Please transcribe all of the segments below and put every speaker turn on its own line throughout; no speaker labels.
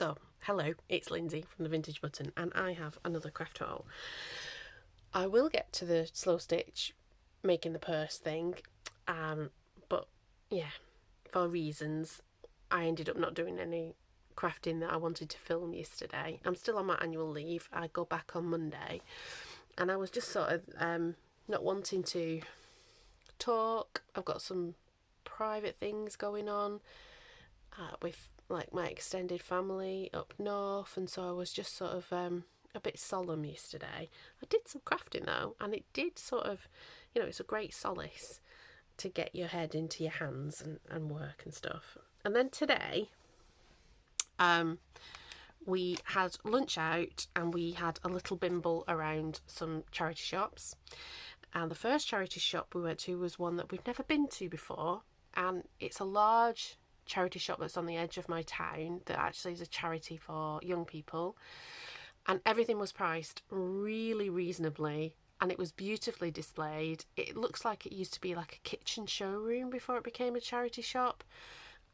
So, hello, it's Lindsay from the Vintage Button, and I have another craft haul. I will get to the slow stitch making the purse thing, but yeah, for reasons, I ended up not doing any crafting that I wanted to film yesterday. I'm still on my annual leave. I go back on Monday, and I was just sort of not wanting to talk. I've got some private things going on with like my extended family up north, and so I was just sort of a bit solemn yesterday. I did some crafting though, and it did sort of, it's a great solace to get your head into your hands and work and stuff. And then today, we had lunch out and we had a little bimble around some charity shops. And the first charity shop we went to was one that we'd never been to before, and it's a large charity shop that's on the edge of my town that actually is a charity for young people, and everything was priced really reasonably, and it was beautifully displayed. It looks like it used to be like a kitchen showroom before it became a charity shop,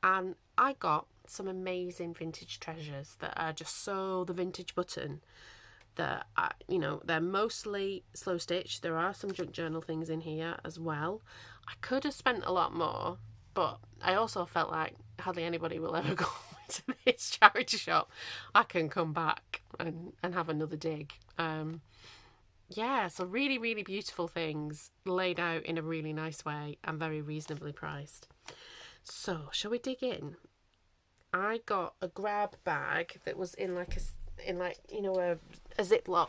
and I got some amazing vintage treasures that are just so the Vintage Button. That they're mostly slow stitch. There are some junk journal things in here as well. I could have spent a lot more, but I also felt like hardly anybody will ever go to this charity shop. I can come back and have another dig. So really, really beautiful things laid out in a really nice way and very reasonably priced. So, shall we dig in? I got a grab bag that was in a Ziploc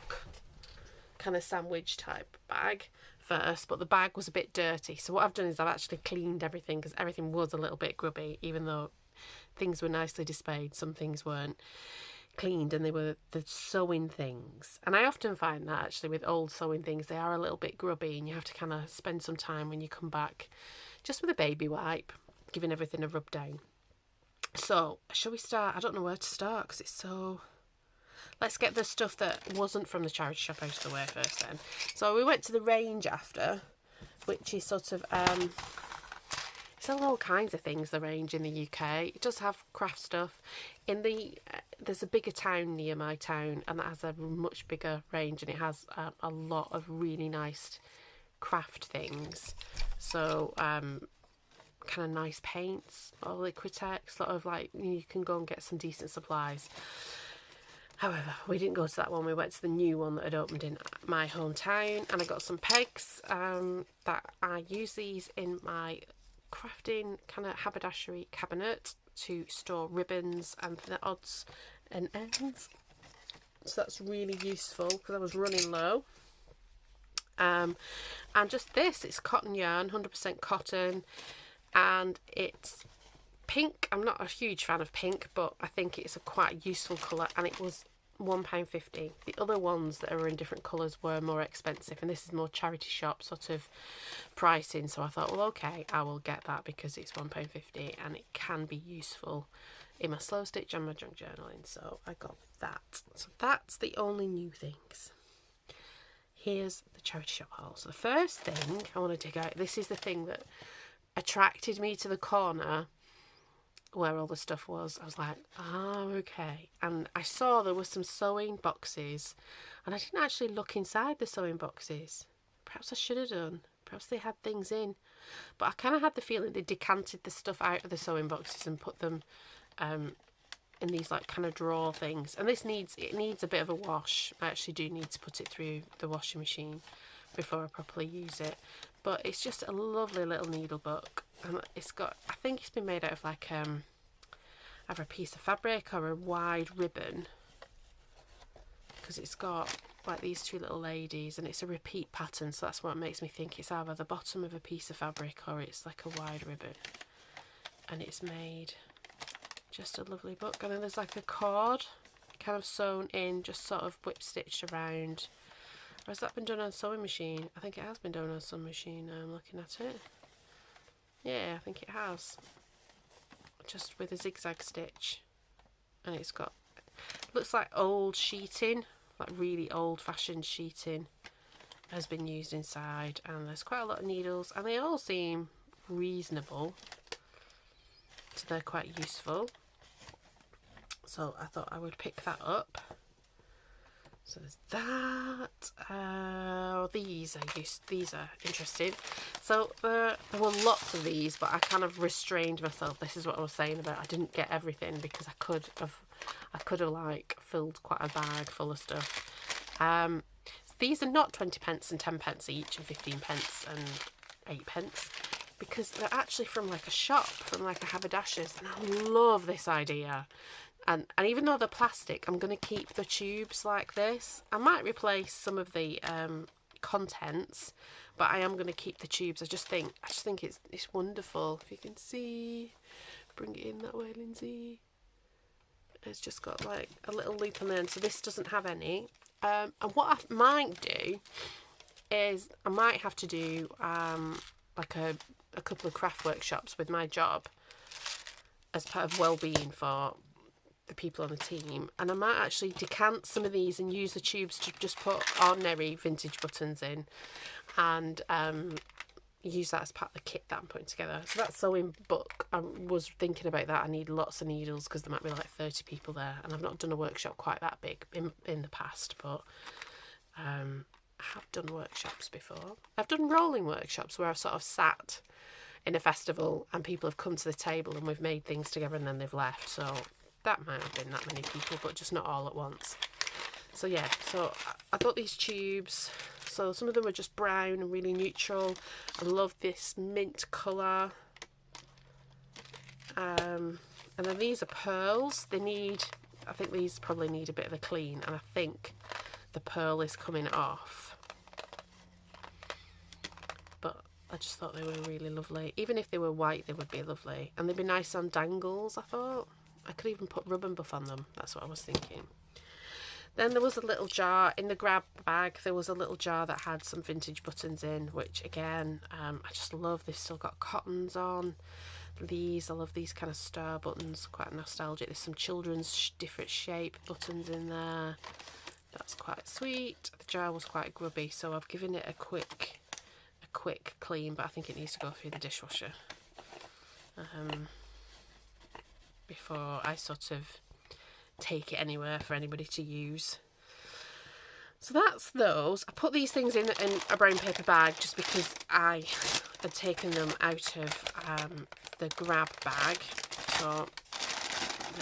kind of sandwich type bag first, but the bag was a bit dirty. So what I've done is I've actually cleaned everything, because everything was a little bit grubby, even though things were nicely displayed. Some things weren't cleaned, and they were the sewing things. And I often find that actually with old sewing things, they are a little bit grubby, and you have to kind of spend some time when you come back just with a baby wipe, giving everything a rub down. So shall we start? I don't know where to start because it's so... Let's get the stuff that wasn't from the charity shop out of the way first then. So we went to the range after, which is sort of, sells all kinds of things, the range in the UK. It does have craft stuff. There's a bigger town near my town, and that has a much bigger range, and it has a lot of really nice craft things. So, kind of nice paints or Liquitex, sort of like you can go and get some decent supplies. However, we didn't go to that one. We went to the new one that had opened in my hometown, and I got some pegs that I use these in my crafting kind of haberdashery cabinet to store ribbons and the odds and ends. So that's really useful because I was running low. And just this, it's cotton yarn, 100% cotton, and it's pink. I'm not a huge fan of pink, but I think it's a quite useful colour, and it was £1.50. The other ones that are in different colours were more expensive, and this is more charity shop sort of pricing, so I thought, well, okay, I will get that because it's £1.50 and it can be useful in my slow stitch and my junk journaling, so I got that. So that's the only new things. Here's the charity shop haul. So the first thing I want to dig out, this is the thing that attracted me to the corner where all the stuff was. I was like, okay. And I saw there were some sewing boxes, and I didn't actually look inside the sewing boxes. Perhaps I should have done. Perhaps they had things in. But I kind of had the feeling they decanted the stuff out of the sewing boxes and put them in these like kind of drawer things. And it needs a bit of a wash. I actually do need to put it through the washing machine before I properly use it. But it's just a lovely little needle book. And I think it's been made out of like either a piece of fabric or a wide ribbon, because it's got like these two little ladies, and it's a repeat pattern, so that's what makes me think it's either the bottom of a piece of fabric or it's like a wide ribbon. And it's made just a lovely book. And then there's like a cord kind of sewn in, just sort of whip stitched around. Or has that been done on a sewing machine? I think it has been done on a sewing machine now I'm looking at it. Yeah, I think it has. Just with a zigzag stitch. And it's got, looks like old sheeting, like really old fashioned sheeting has been used inside. And there's quite a lot of needles, and they all seem reasonable. So they're quite useful. So I thought I would pick that up. So there's that. These are interesting. So there were lots of these, but I kind of restrained myself. This is what I was saying about I didn't get everything because I could have like filled quite a bag full of stuff. These are not 20 pence and 10 pence each and 15 pence and 8 pence because they're actually from like a shop, from like a haberdasher's, and I love this idea. And even though they're plastic, I'm going to keep the tubes like this. I might replace some of the contents, but I am going to keep the tubes. I just think it's wonderful. If you can see, bring it in that way, Lindsay. It's just got like a little loop on the end, so this doesn't have any. And what I might do is I might have to do like a couple of craft workshops with my job as part of well-being for the people on the team, and I might actually decant some of these and use the tubes to just put ordinary vintage buttons in, and use that as part of the kit that I'm putting together. So that sewing book, I was thinking about that. I need lots of needles because there might be like 30 people there, and I've not done a workshop quite that big in the past, but I have done workshops before. I've done rolling workshops where I've sort of sat in a festival and people have come to the table and we've made things together and then they've left. So that might have been that many people, but just not all at once. So yeah, so I thought these tubes, so some of them are just brown and really neutral. I love this mint colour. And then these are pearls. I think these probably need a bit of a clean, and I think the pearl is coming off. But I just thought they were really lovely. Even if they were white, they would be lovely. And they'd be nice on dangles, I thought. I could even put rub and buff on them. That's what I was thinking. Then there was a little jar in the grab bag. There was a little jar that had some vintage buttons in, which again, I just love. They've still got cottons on. I love these kind of star buttons, quite nostalgic. There's some children's different shape buttons in there. That's quite sweet. The jar was quite grubby, so I've given it a quick clean, but I think it needs to go through the dishwasher. Before I sort of take it anywhere for anybody to use. So that's those. I put these things in a brown paper bag just because I had taken them out of the grab bag. So,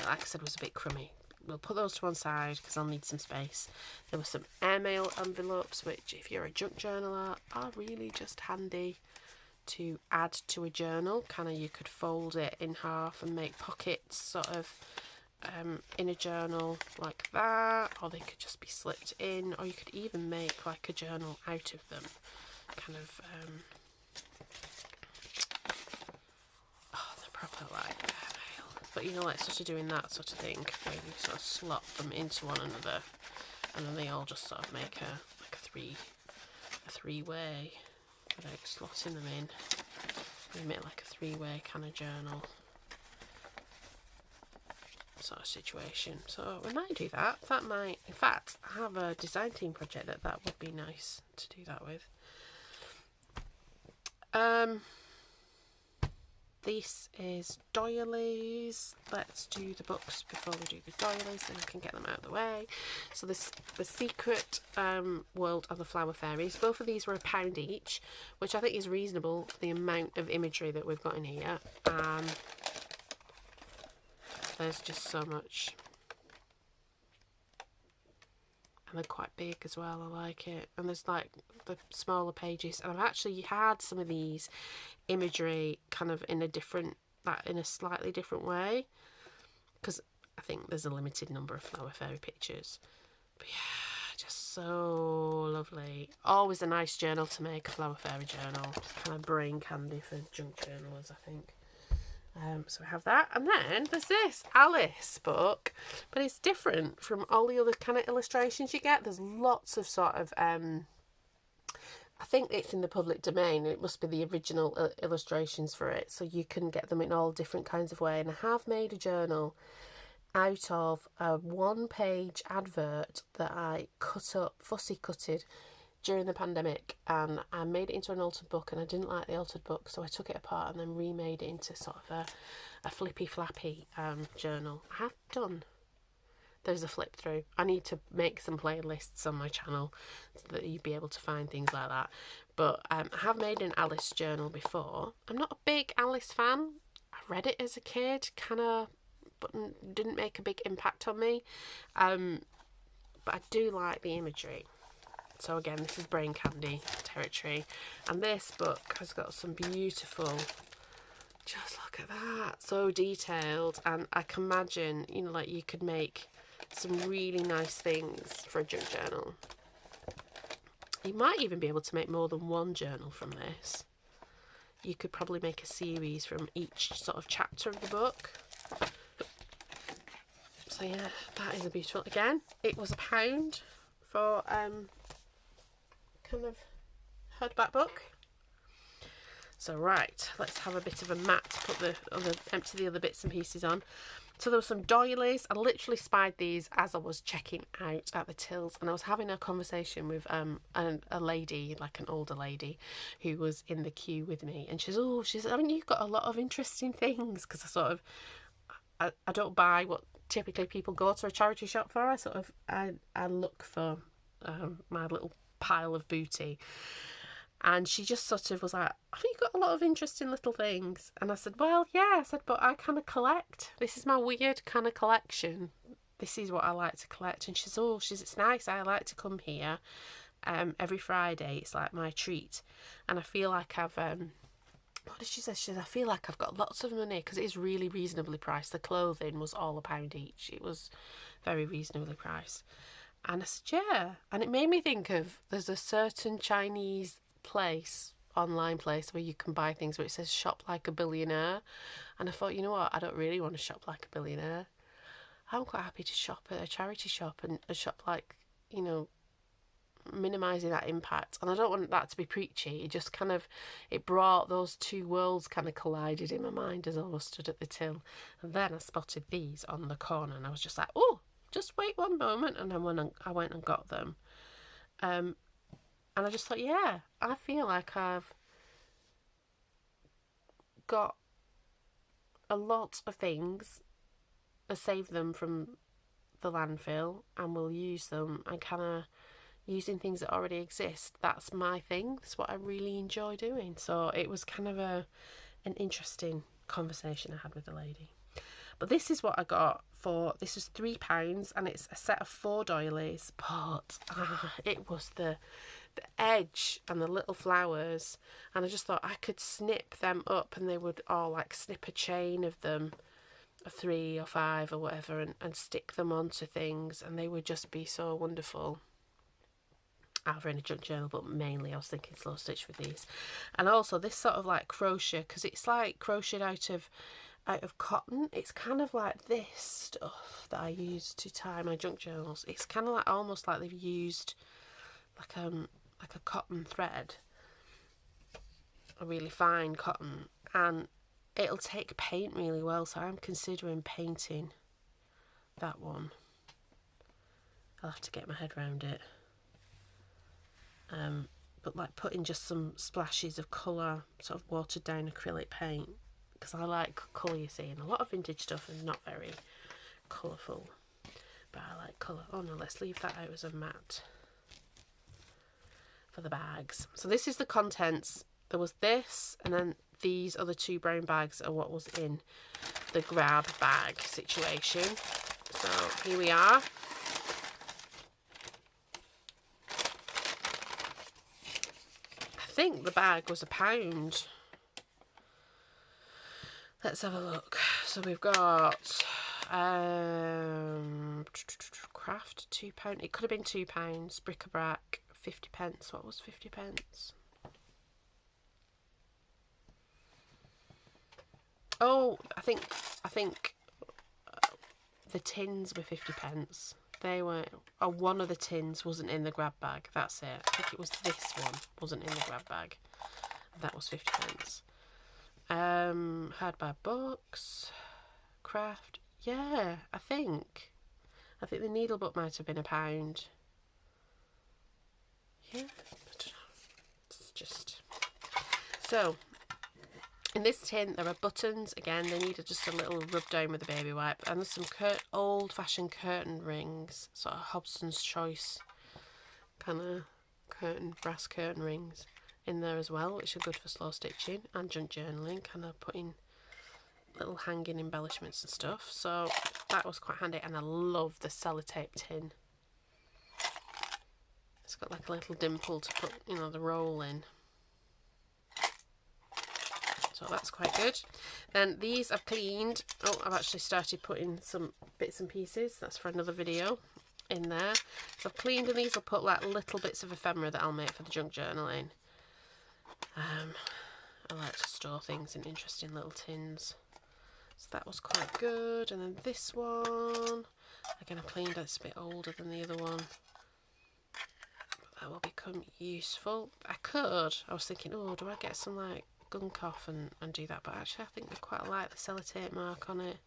like I said, it was a bit crummy. We'll put those to one side because I'll need some space. There were some airmail envelopes, which if you're a junk journaler are really just handy to add to a journal. Kind of, you could fold it in half and make pockets sort of in a journal like that, or they could just be slipped in, or you could even make like a journal out of them, kind of they're proper like airmail, but you know, like sort of doing that sort of thing where you sort of slot them into one another and then they all just sort of make a three-way without slotting them in. You make like a three-way kind of journal sort of situation. So we might do that. That might, in fact, I have a design team project that would be nice to do that with. This is doilies. Let's do the books before we do the doilies, then I can get them out of the way. So this, The Secret World of the Flower Fairies. Both of these were £1 each, which I think is reasonable for the amount of imagery that we've got in here. There's just so much. And they're quite big as well, I like it. And there's like the smaller pages. And I've actually had some of these imagery kind of in a slightly different way. Because I think there's a limited number of flower fairy pictures. But yeah, just so lovely. Always a nice journal to make, a flower fairy journal. It's kind of brain candy for junk journalers, I think. So we have that, and then there's this Alice book, but it's different from all the other kind of illustrations you get. There's lots of sort of I think it's in the public domain, it must be the original illustrations for it, so you can get them in all different kinds of way. And I have made a journal out of a 1-page advert that I fussy cutted during the pandemic, and I made it into an altered book, and I didn't like the altered book, so I took it apart and then remade it into sort of a flippy flappy journal. I have done there's a flip through. I need to make some playlists on my channel so that you'd be able to find things like that. But I have made an Alice journal before. I'm not a big Alice fan. I read it as a kid, kind of, but didn't make a big impact on me. But I do like the imagery. So again, this is brain candy territory. And this book has got some beautiful, just look at that, so detailed. And I can imagine, you know, like you could make some really nice things for a junk journal. You might even be able to make more than one journal from this. You could probably make a series from each sort of chapter of the book. So yeah, that is a beautiful, again, it was £1 for kind of hardback book. So right, let's have a bit of a mat to put empty the other bits and pieces on. So there were some doilies. I literally spied these as I was checking out at the tills, and I was having a conversation with a lady, like an older lady, who was in the queue with me, and she's I mean, you've got a lot of interesting things, because I don't buy what typically people go to a charity shop for. I look for my little pile of booty. And she just sort of was like, I think you've got a lot of interesting little things. And I said, well, yeah. I said, but I kind of collect. This is my weird kind of collection. This is what I like to collect. And she's, it's nice. I like to come here every Friday. It's like my treat. And I feel like I've, what did she say? She said, I feel like I've got lots of money, because it is really reasonably priced. The clothing was all £1 each. It was very reasonably priced. And I said, yeah. And it made me think of, there's a certain Chinese online place where you can buy things where it says shop like a billionaire. And I thought, you know what, I don't really want to shop like a billionaire. I'm quite happy to shop at a charity shop and shop like, you know, minimising that impact. And I don't want that to be preachy. It just kind of, it brought those two worlds kind of collided in my mind as I was stood at the till. And then I spotted these on the corner, and I was just like, oh, just wait one moment. And then I went and got them. And I just thought, yeah, I feel like I've got a lot of things. I save them from the landfill and will use them, and kind of using things that already exist. That's my thing. That's what I really enjoy doing. So it was kind of an interesting conversation I had with the lady. But this is what I got for, this was £3, and it's a set of 4 doilies. But it was the edge and the little flowers, and I just thought I could snip them up, and they would all like snip a chain of them, of 3 or 5 or whatever, and stick them onto things, and they would just be so wonderful. Either in a junk journal, but mainly I was thinking slow stitch with these. And also this sort of like crochet, because it's like crocheted out of cotton. It's kind of like this stuff that I use to tie my junk journals. It's kind of like almost like they've used like a cotton thread, a really fine cotton, and it'll take paint really well. So I'm considering painting that one. I'll have to get my head around it. But like putting just some splashes of colour, sort of watered down acrylic paint, because I like colour, you see, and a lot of vintage stuff is not very colourful, but I like colour. Oh no, let's leave that out as a mat for the bags. So this is the contents. There was this, and then these other 2 brown bags are what was in the grab bag situation. So here we are. I think the bag was £1. Let's have a look. So we've got craft £2. It could have been £2. Bric-a-brac 50p. What was 50p? Oh, I think the tins were 50p. They were, one of the tins wasn't in the grab bag. That's it. I think it was this one wasn't in the grab bag. That was 50p. Hardback books, craft. Yeah, I think the needle book might have been £1. Yeah, I don't know. It's just so. In this tin there are buttons. Again, they needed just a little rub down with a baby wipe. And there's some old-fashioned curtain rings, sort of Hobson's Choice kind of brass curtain rings in there as well, which are good for slow stitching and junk journaling, kind of putting little hanging embellishments and stuff. So that was quite handy. And I love the sellotape tin. It's got like a little dimple to put, you know, the roll in. So that's quite good. Then these I've cleaned. Oh, I've actually started putting some bits and pieces. That's for another video in there. So I've cleaned, and these will put like little bits of ephemera that I'll make for the junk journaling. I like to store things in interesting little tins. So that was quite good. And then this one, again, I cleaned. It's a bit older than the other one. But that will become useful. I was thinking, oh, do I get some like gunk off and do that? But actually I think I quite like the sellotape mark on it.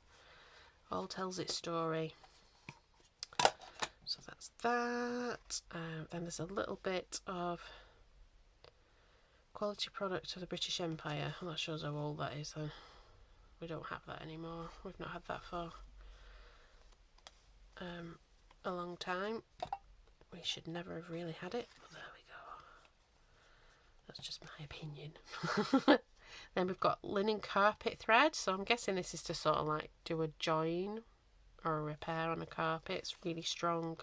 All tells its story. So that's that. Then there's a little bit of quality product of the British Empire. Well, that shows how old that is then. We don't have that anymore. We've not had that for a long time. We should never have really had it, but there we go. That's just my opinion. Then we've got linen carpet thread. So I'm guessing this is to sort of like do a join or a repair on a carpet. It's really strong.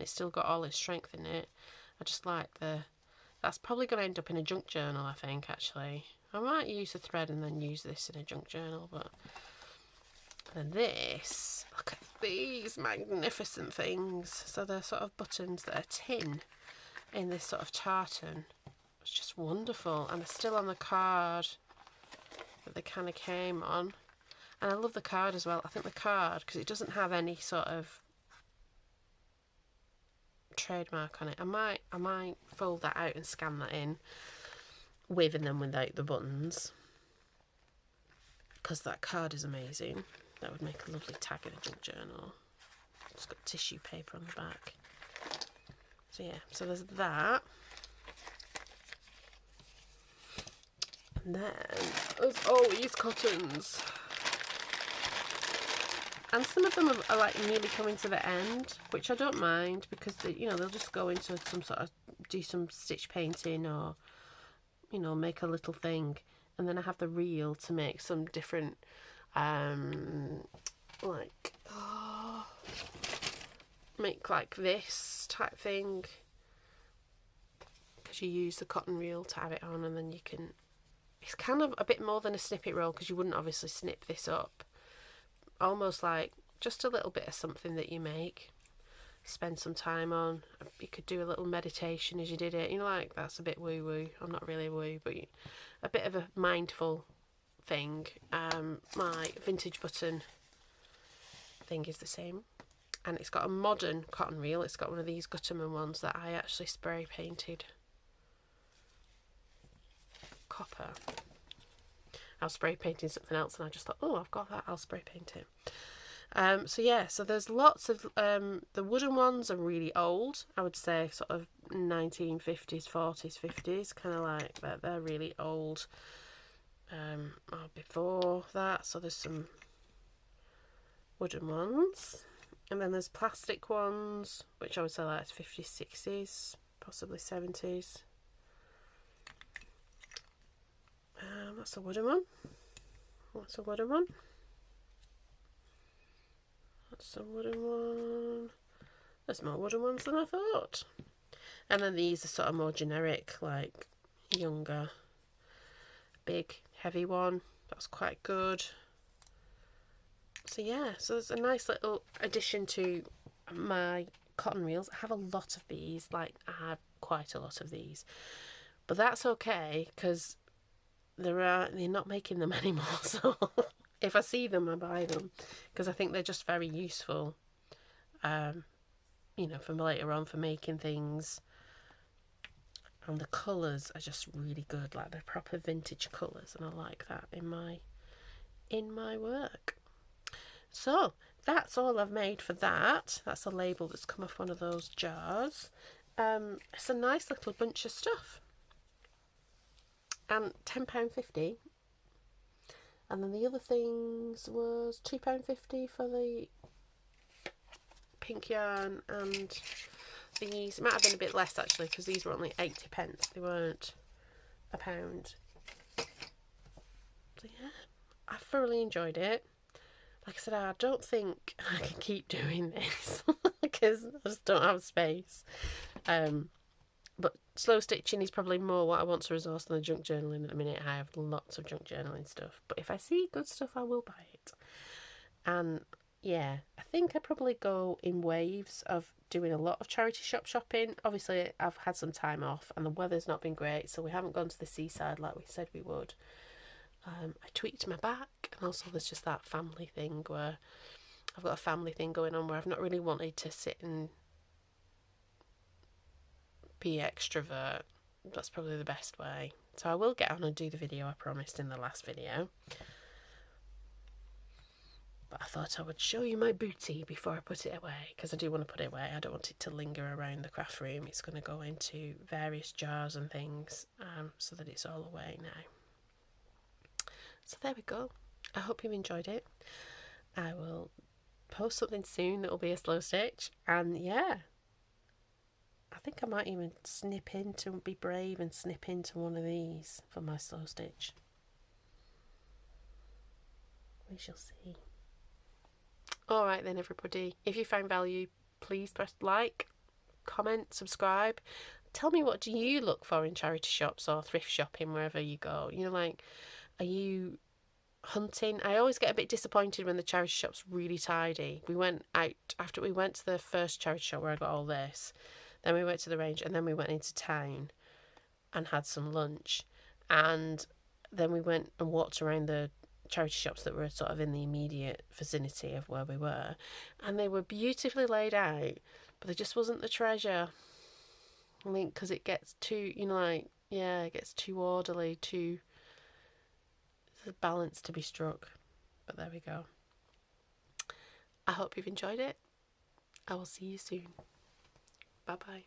It's still got all its strength in it. I just like that's probably going to end up in a junk journal, I think, actually. I might use the thread and then use this in a junk journal, but then this, look at these magnificent things. So they're sort of buttons that are tin in this sort of tartan. It's just wonderful, and they're still on the card that they kind of came on. And I love the card as well. I think the card, because it doesn't have any sort of trademark on it. I might fold that out and scan that in with and then without the buttons, because that card is amazing. That would make a lovely tag in a junk journal. It's got tissue paper on the back. So yeah, so there's that. And then there's all these cottons. And some of them are like nearly coming to the end, which I don't mind, because they, you know, they'll just go into some sort of, do some stitch painting or, you know, make a little thing. And then I have the reel to make some different, make like this type thing. Because you use the cotton reel to have it on, and then you can, it's kind of a bit more than a snippet roll, because you wouldn't obviously snip this up. Almost like just a little bit of something that you make, spend some time on. You could do a little meditation as you did it, you know, like that's a bit woo woo. I'm not really woo, but a bit of a mindful thing. My vintage button thing is the same, and it's got a modern cotton reel. It's got one of these Gutterman ones that I actually spray painted copper. I was spray painting something else, and I just thought, oh, I've got that, I'll spray paint it. So yeah, so there's lots of, the wooden ones are really old. I would say sort of 1950s, 40s, 50s, kind of like that. They're really old. Or before that, so there's some wooden ones. And then there's plastic ones, which I would say like 50s, 60s, possibly 70s. That's a wooden one. That's a wooden one. That's a wooden one. There's more wooden ones than I thought. And then these are sort of more generic, like younger, big, heavy one. That's quite good. So yeah, so there's a nice little addition to my cotton reels. I have a lot of these, like I have quite a lot of these. But that's okay, because they're not making them anymore, so if I see them I buy them, because I think they're just very useful, you know, for later on for making things. And the colours are just really good, like they're proper vintage colours, and I like that in my work. So that's all I've made for that. That's a label that's come off one of those jars. It's a nice little bunch of stuff. And £10.50 And then the other things was £2.50 for the pink yarn, and these, it might have been a bit less actually because these were only 80p, they weren't a pound. So yeah, I thoroughly enjoyed it. Like I said, I don't think I can keep doing this because I just don't have space. But slow stitching is probably more what I want to resource than the junk journaling at the minute. I have lots of junk journaling stuff, but if I see good stuff, I will buy it. And yeah, I think I probably go in waves of doing a lot of charity shop shopping. Obviously, I've had some time off and the weather's not been great, so we haven't gone to the seaside like we said we would. I tweaked my back, and also there's just that family thing where I've got a family thing going on where I've not really wanted to sit and be extrovert. That's probably the best way. So I will get on and do the video I promised in the last video. But I thought I would show you my booty before I put it away, because I do want to put it away. I don't want it to linger around the craft room. It's going to go into various jars and things, so that it's all away now. So there we go. I hope you've enjoyed it. I will post something soon that will be a slow stitch, and yeah, I think I might even be brave and snip into one of these for my slow stitch. We shall see. Alright then everybody, if you found value, please press like, comment, subscribe. Tell me, what do you look for in charity shops or thrift shopping, wherever you go? You know, like, are you hunting? I always get a bit disappointed when the charity shop's really tidy. We went out, after we went to the first charity shop where I got all this, then we went to the range, and then we went into town and had some lunch, and then we went and walked around the charity shops that were sort of in the immediate vicinity of where we were, and they were beautifully laid out, but there just wasn't the treasure. I think because it gets too, it gets too orderly, there's a balance to be struck. But there we go. I hope you've enjoyed it. I will see you soon. Bye bye.